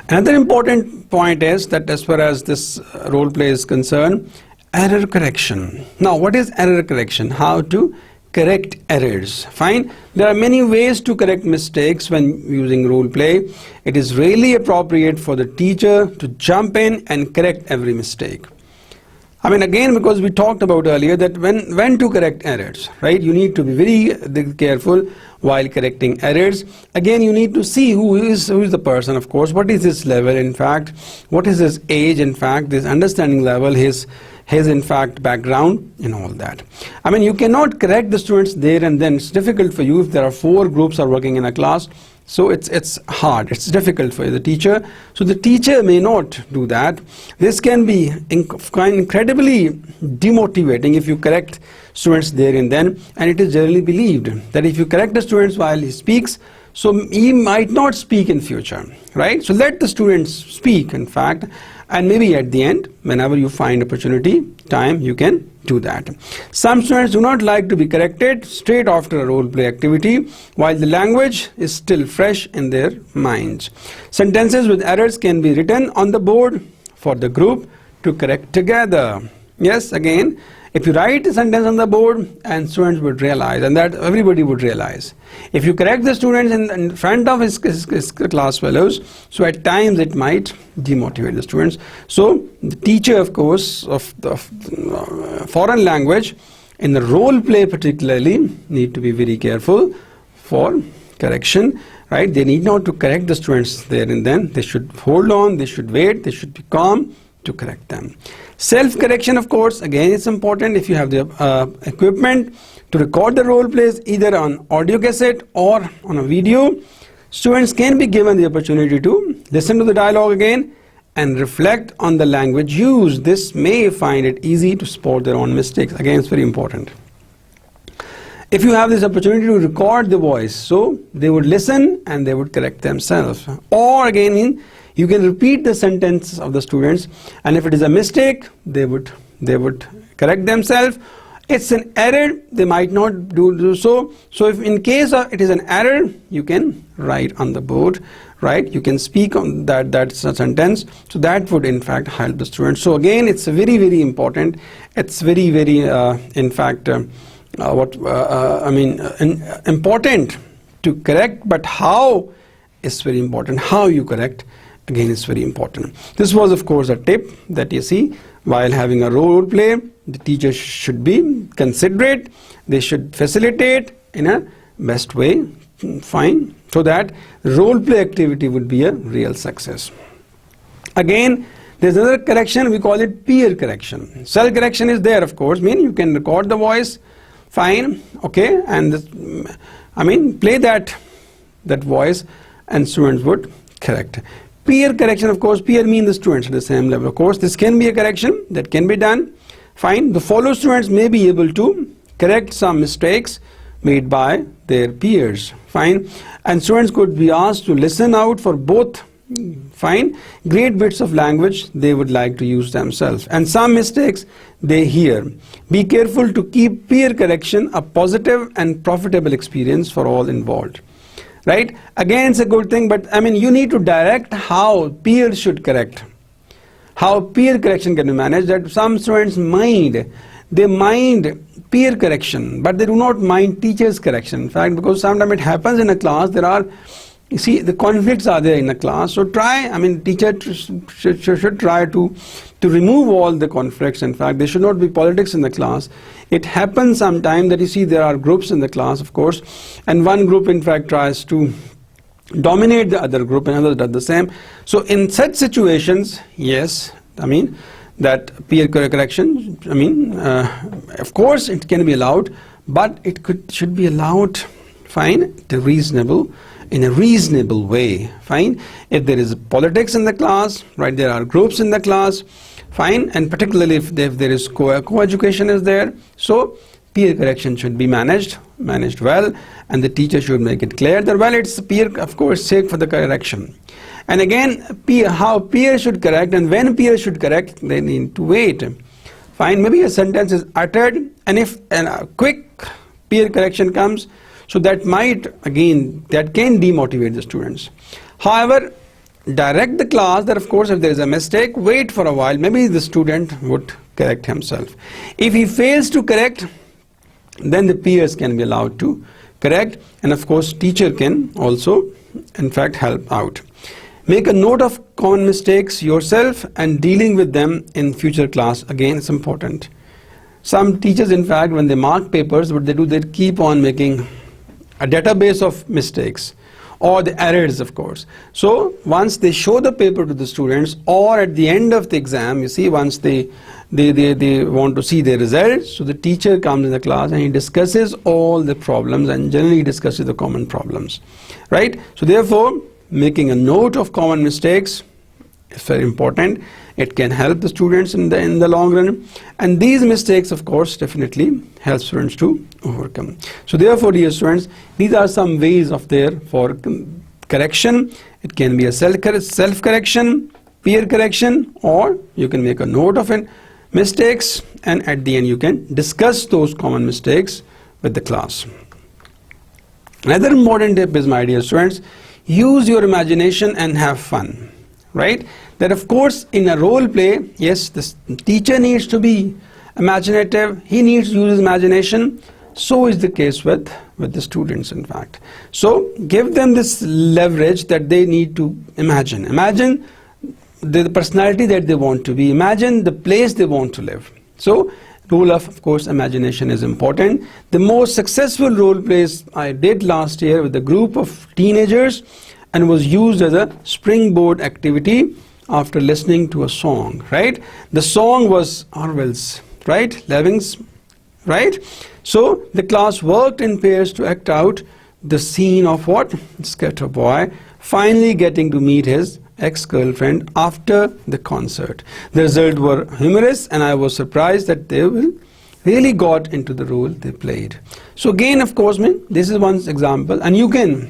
Another important point is that as far as this role play is concerned, error correction. Now, what is error correction? How to correct errors, fine. There are many ways to correct mistakes when using role play. It is really appropriate for the teacher to jump in and correct every mistake. I mean, again, because we talked about earlier that when to correct errors, right? You need to be very careful while correcting errors. Again, you need to see who is the person, of course, what is his level, in fact, what is his age, in fact, his understanding level, his in fact background, and all that. I mean, you cannot correct the students there and then. It's difficult for you if there are 4 groups are working in a class. So it's hard, it's difficult for the teacher. So the teacher may not do that. This can be incredibly demotivating if you correct students there and then. And it is generally believed that if you correct the students while he speaks, so he might not speak in future, right? So let the students speak, in fact, and maybe at the end, whenever you find opportunity, time, you can do that. Some students do not like to be corrected straight after a role play activity while the language is still fresh in their minds. Sentences with errors can be written on the board for the group to correct together. Yes, again, if you write a sentence on the board, and students would realize, and that everybody would realize. If you correct the students in front of his class fellows, so at times it might demotivate the students. So the teacher, of course, of the foreign language, in the role play particularly, need to be very careful for correction, right? They need not to correct the students there and then. They should hold on, they should wait, they should be calm to correct them. Self-correction, of course, again, it's important. If you have the equipment to record the role plays either on audio cassette or on a video, students can be given the opportunity to listen to the dialogue again and reflect on the language used. This may find it easy to spot their own mistakes. Again, it's very important. If you have this opportunity to record the voice, so they would listen and they would correct themselves. Or again, you can repeat the sentence of the students, and if it is a mistake, they would correct themselves. It's an error, they might not do so. So if in case of it is an error, you can write on the board, right? You can speak on that sentence. So that would in fact help the students. So again, it's very, very important. It's very, very in fact important to correct, but how is very important. How you correct, again, is very important. This was, of course, a tip that you see while having a role play. The teacher should be considerate. They should facilitate in a best way, fine, so that role play activity would be a real success. Again, there's another correction, we call it peer correction. Self correction is there, of course, mean you can record the voice, fine, okay, and play that voice and students would correct. Peer correction, of course, peer means the students at the same level. Of course, this can be a correction that can be done. Fine, the fellow students may be able to correct some mistakes made by their peers. Fine, and students could be asked to listen out for both, fine, great bits of language they would like to use themselves and some mistakes they hear. Be careful to keep peer correction a positive and profitable experience for all involved. Right? Again, it's a good thing, but you need to direct how peers should correct. How peer correction can be managed. That some students mind peer correction, but they do not mind teachers' correction. In fact, because sometimes it happens in a class, you see, the conflicts are there in a class. So teacher should try to remove all the conflicts. In fact, there should not be politics in the class. It happens sometimes that you see there are groups in the class, of course, and one group in fact tries to dominate the other group and others does the same. So in such situations, yes, that peer correction, of course it can be allowed, but it should be allowed, fine, in a reasonable way, fine. If there is politics in the class, right, there are groups in the class, fine, and particularly if there is co-education is there, so peer correction should be managed well, and the teacher should make it clear that, well, it's peer, of course, sake for the correction. And again, how peers should correct and when peers should correct, they need to wait. Fine, maybe a sentence is uttered, and if a quick peer correction comes, so that can demotivate the students. However, direct the class that, of course, if there is a mistake, wait for a while, maybe the student would correct himself. If he fails to correct, then the peers can be allowed to correct, and of course teacher can also in fact help out. Make a note of common mistakes yourself and dealing with them in future class. Again, it's important. Some teachers, in fact, when they mark papers, what they do, they keep on making a database of mistakes or the errors, of course. So once they show the paper to the students, or at the end of the exam, you see, once they want to see their results, so the teacher comes in the class and he discusses all the problems and generally discusses the common problems, right? So therefore, making a note of common mistakes is very important. It can help the students in the long run, and these mistakes of course definitely help students to overcome. So therefore, dear students, these are some ways of there for correction. It can be a self-correction, peer correction, or you can make a note of it, mistakes, and at the end you can discuss those common mistakes with the class. Another important tip is, my dear students, use your imagination and have fun, right? That of course in a role play, yes, the teacher needs to be imaginative, he needs to use his imagination. So is the case with the students, in fact. So give them this leverage that they need to imagine. Imagine the personality that they want to be. Imagine the place they want to live. So role of course imagination is important. The most successful role plays I did last year with a group of teenagers, and was used as a springboard activity after listening to a song, right? The song was Orwell's, right? Leving's, right? So the class worked in pairs to act out the scene of what? Skater boy finally getting to meet his ex-girlfriend after the concert. The results were humorous, and I was surprised that they really got into the role they played. So again, of course, this is one example, and you can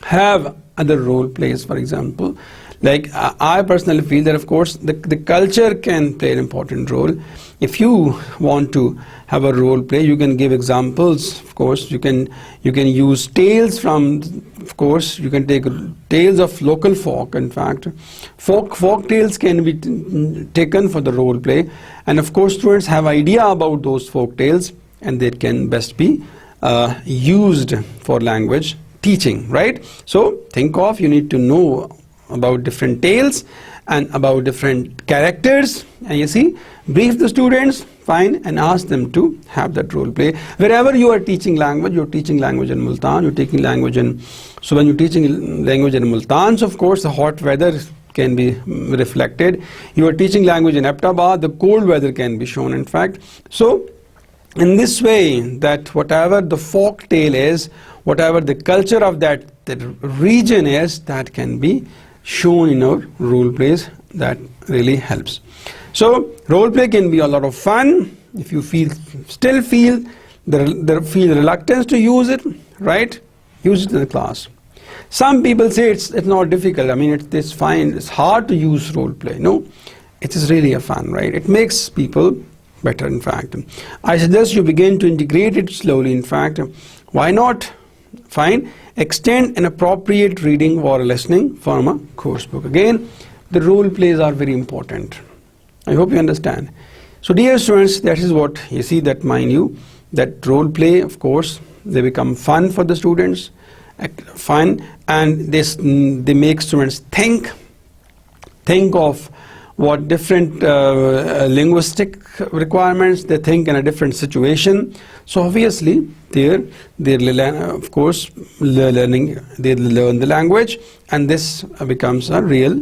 have other role plays, for example. Like I personally feel that of course the culture can play an important role. If you want to have a role play, you can give examples. Of course, you can use tales from, of course, you can take tales of local folk. In fact, folk tales can be taken for the role play, and of course students have idea about those folk tales, and they can best be used for language teaching, right? So think of, you need to know about different tales and about different characters, and you see, brief the students, fine, and ask them to have that role play. Wherever you are teaching language, you're teaching language in Multan, you're taking language in, so when you're teaching language in Multan, so of course the hot weather can be reflected. You are teaching language in Abbottabad, the cold weather can be shown, in fact. So in this way, that whatever the folk tale is, whatever the culture of that region is, that can be shown in our role plays. That really helps. So role play can be a lot of fun. If you still feel reluctance to use it, right? Use it in the class. Some people say it's not difficult. I mean, it's fine. It's hard to use role play. No, it is really a fun, right? It makes people better, in fact. I suggest you begin to integrate it slowly, in fact. Why not? Fine. Extend an appropriate reading or listening from a course book. Again, the role plays are very important. I hope you understand. So dear students, that is what you see, that mind you, that role play, of course, they become fun for the students, fun, and they make students think of what different linguistic requirements, they think in a different situation. So obviously they're of course learning, they learn the language, and this becomes a real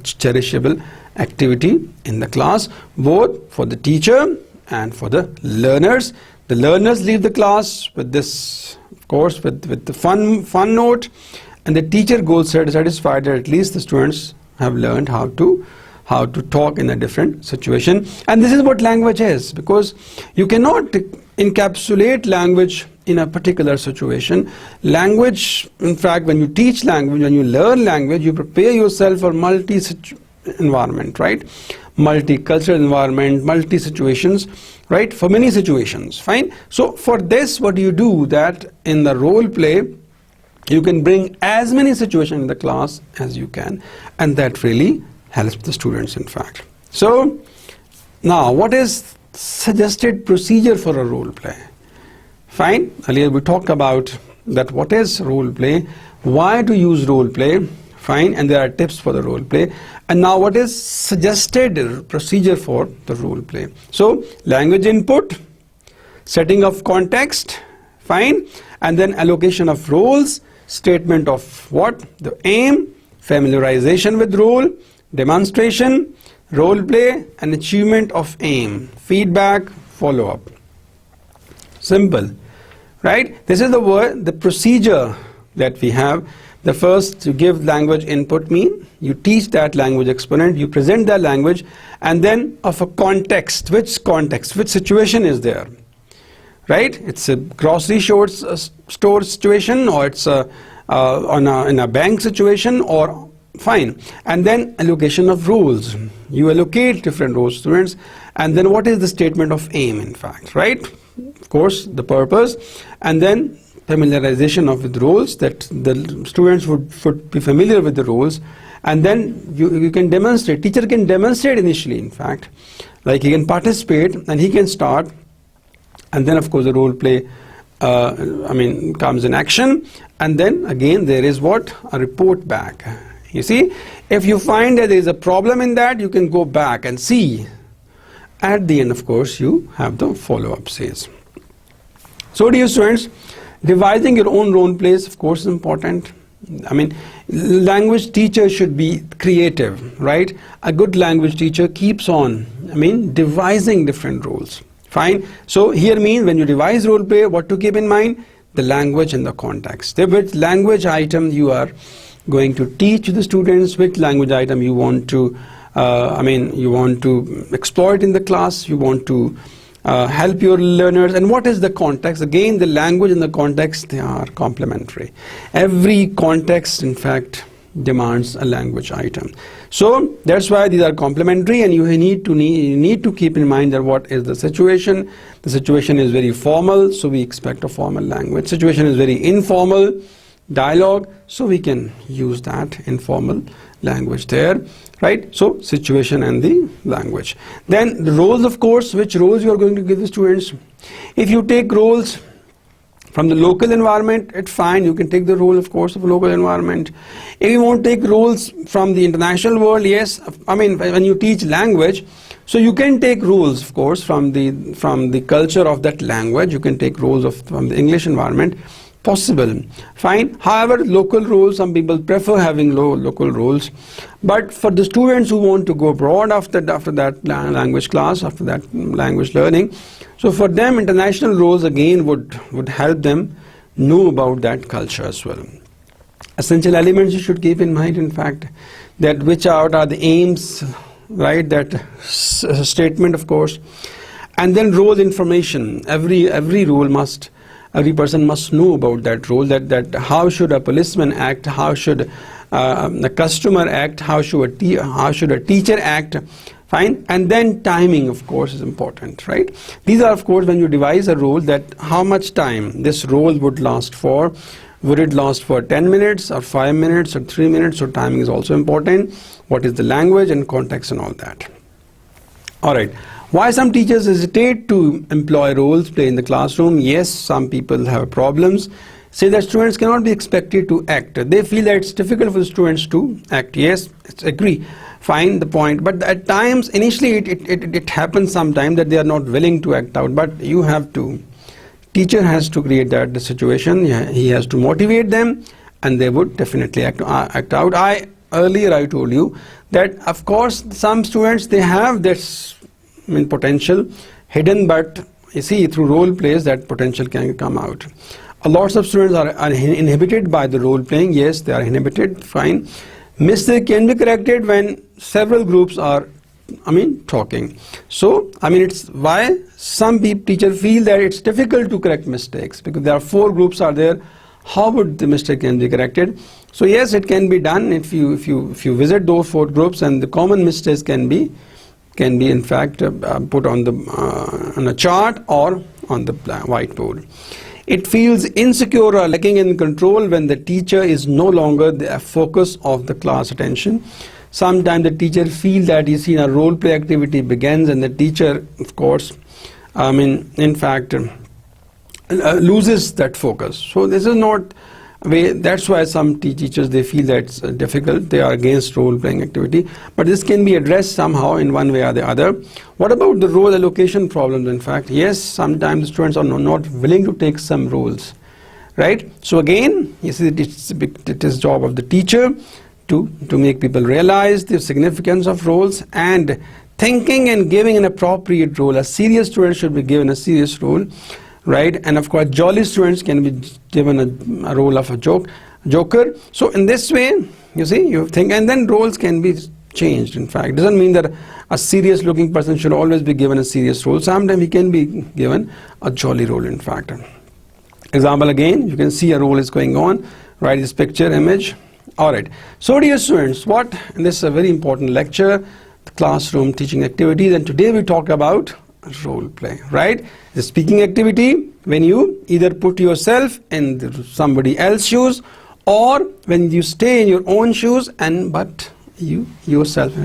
cherishable activity in the class, both for the teacher and for the learners. The learners leave the class with this, of course, with the fun note, and the teacher goes satisfied that at least the students have learned how to talk in a different situation. And this is what language is, because you cannot encapsulate language in a particular situation. Language, in fact, when you teach language, when you learn language, you prepare yourself for environment, right? Multicultural environment, multi-situations, right? For many situations, fine? So for this, what you do, that in the role play, you can bring as many situations in the class as you can, and that really helps the students, in fact. So now, what is suggested procedure for a role play? Fine, earlier we talked about that what is role play, why to use role play, fine, and there are tips for the role play. And now what is suggested procedure for the role play? So language input, setting of context, fine, and then allocation of roles, statement of what? The aim, familiarization with role, demonstration, role play, and achievement of aim, feedback, follow-up. Simple, right? This is the procedure that we have. The first, you give language input mean, you teach that language exponent, you present that language, and then of a context, which situation is there, right? It's a grocery store situation, or it's in a bank situation, or fine. And then allocation of roles. You allocate different roles, students, and then what is the statement of aim, in fact, right? Of course, the purpose, and then familiarization of the roles, that the students would be familiar with the roles, and then you can demonstrate, teacher can demonstrate initially, in fact, like he can participate and he can start, and then of course the role play comes in action, and then again there is what? A report back. You see, if you find that there is a problem in that, you can go back and see. At the end, of course, you have the follow-up says. So dear students, devising your own role plays, of course, is important. I mean, language teacher should be creative, right? A good language teacher keeps on, devising different roles. Fine. So here means when you devise role play, what to keep in mind? The language and the context. Which language item you are going to teach the students, which language item you want to, you want to exploit in the class, you want to help your learners, and what is the context? Again, the language and the context, they are complementary. Every context, in fact, demands a language item. So that's why these are complementary, and you need to keep in mind that what is the situation. The situation is very formal, so we expect a formal language. Situation is very informal, dialogue, so we can use that informal language there, right? So situation and the language. Then the roles, of course, which roles you are going to give the students. If you take roles from the local environment, it's fine, you can take the role, of course, of local environment. If you want to take roles from the international world, yes, when you teach language, so you can take roles, of course, from the culture of that language. You can take roles from the English environment. Possible, fine. However, local roles, some people prefer having local roles, but for the students who want to go abroad after that language class, after that language learning, so for them international roles again would help them know about that culture as well. Essential elements you should keep in mind, in fact, that which are the aims, right? That statement, of course, and then role information. Every role must. Every person must know about that role, that how should a policeman act, how should a customer act, how should a teacher act, fine. And then timing, of course, is important, right? These are, of course, when you devise a role, that how much time this role would last for. Would it last for 10 minutes or 5 minutes or 3 minutes? So timing is also important. What is the language and context and all that. All right. Why some teachers hesitate to employ roles play in the classroom? Yes, some people have problems. Say that students cannot be expected to act. They feel that it's difficult for the students to act. Yes, agree. Fine, the point. But at times, initially, it happens sometimes that they are not willing to act out. But you have to. Teacher has to create the situation. He has to motivate them, and they would definitely act out. Earlier I told you that, of course, some students, they have this potential hidden, but you see, through role plays that potential can come out. Lots of students are inhibited by the role playing. Yes, they are inhibited, fine. Mistake can be corrected when several groups are talking. So it's why some teachers feel that it's difficult to correct mistakes, because there are 4 groups are there. How would the mistake can be corrected? So yes, it can be done if you visit those 4 groups, and the common mistakes can be in fact put on a chart or on the whiteboard. It feels insecure or lacking in control when the teacher is no longer the focus of the class attention. Sometimes the teacher feels that a role play activity begins, and the teacher, of course, in fact, loses that focus. So this is not way. That's why some teachers, they feel that it's difficult. They are against role playing activity, but this can be addressed somehow in one way or the other. What about the role allocation problems? In fact, yes, sometimes students are not willing to take some roles, right? So again, you see, it is job of the teacher to make people realize the significance of roles, and thinking and giving an appropriate role. A serious student should be given a serious role, right? And of course, jolly students can be given a role of a joke. joker. So in this way, you see, you think, and then roles can be changed. In fact, it doesn't mean that a serious looking person should always be given a serious role. Sometimes he can be given a jolly role. In fact, example again, you can see a role is going on, right? This picture image. All right, so dear students, and this is a very important lecture, the classroom teaching activities, and today we talk about role play, right? The speaking activity, when you either put yourself in somebody else's shoes, or when you stay in your own shoes, but you yourself,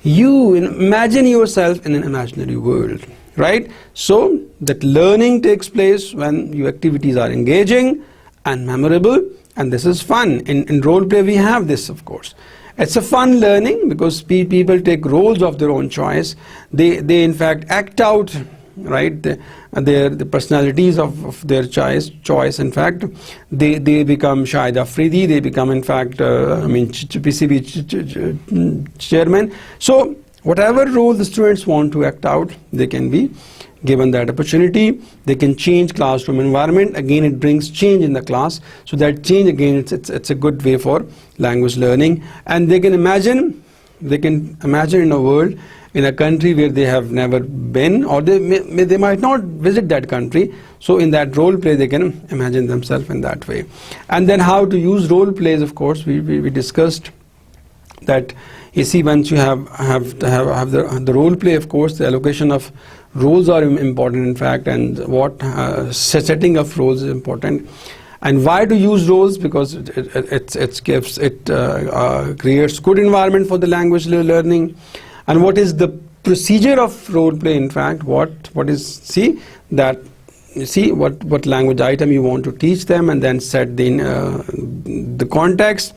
imagine yourself in an imaginary world, right? So that learning takes place when your activities are engaging and memorable, and this is fun. In role play we have this, of course. It's a fun learning because people take roles of their own choice. They in fact act out, right, the personalities of their choice. In fact, they become Shahid Afridi, they become in fact PCB chairman. So whatever role the students want to act out, they can be given that opportunity. They can change classroom environment. Again, it brings change in the class. So that change, again, it's a good way for language learning. And they can imagine in a world, in a country where they have never been, or they might not visit that country. So in that role play, they can imagine themselves in that way. And then how to use role plays, of course, we discussed that. You see, once you have the role play, of course, the allocation of roles are important, in fact, and what setting of roles is important. And why to use roles? Because it creates good environment for the language learning. And what is the procedure of role play? In fact, what language item you want to teach them, and then set the context.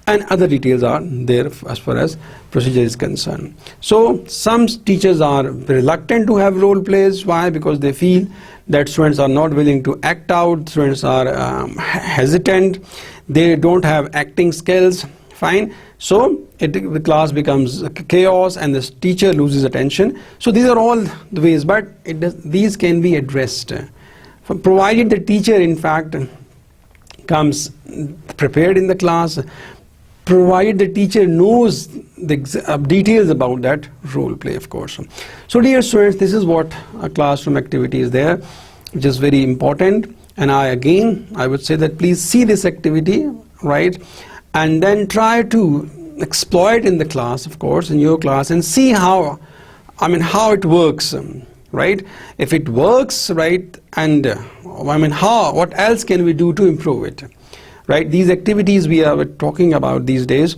And other details are there as far as procedure is concerned. So some teachers are reluctant to have role plays. Why? Because they feel that students are not willing to act out, students are hesitant, they don't have acting skills. Fine. So the class becomes chaos and the teacher loses attention. So these are all the ways, but these can be addressed, provided the teacher in fact comes prepared in the class, provided the teacher knows the details about that role play, of course. So dear students, this is what a classroom activity is there, which is very important. And I would say that please see this activity, right, and then try to exploit in the class, of course, in your class, and see how it works, right? If it works, right, and what else can we do to improve it? Right, these activities we are talking about these days,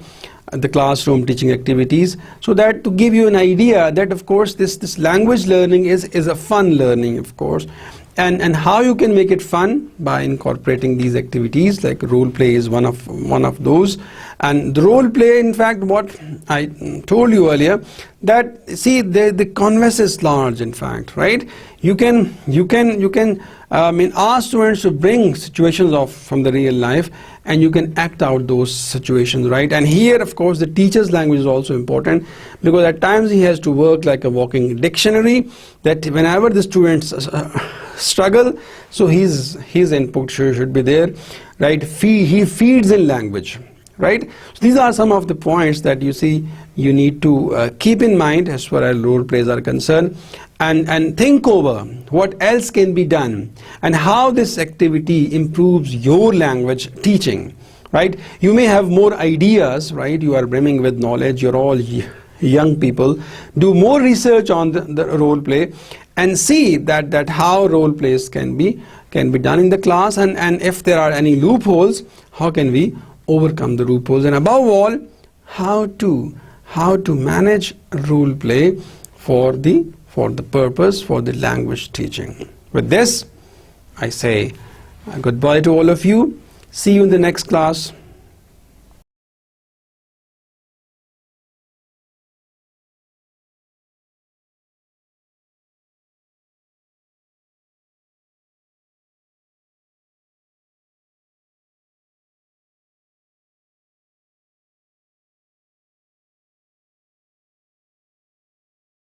the classroom teaching activities, so that to give you an idea that of course this language learning is a fun learning, of course, and how you can make it fun by incorporating these activities, like role play is one of those. And the role play, in fact, what I told you earlier, that see the canvas is large, in fact, right? You can ask students to bring situations from the real life, and you can act out those situations, right? And here, of course, the teacher's language is also important, because at times he has to work like a walking dictionary, that whenever the students struggle, so his input should be there, right? He feeds in language, right? So these are some of the points that you see you need to keep in mind as far as role plays are concerned, and think over what else can be done and how this activity improves your language teaching, right? You may have more ideas, right? You are brimming with knowledge, you're all young people. Do more research on the role play and see that how role plays can be done in the class, and if there are any loopholes, how can we overcome the loopholes, and above all, how to manage role play for the purpose for the language teaching. With this, I say goodbye to all of you. See you in the next class.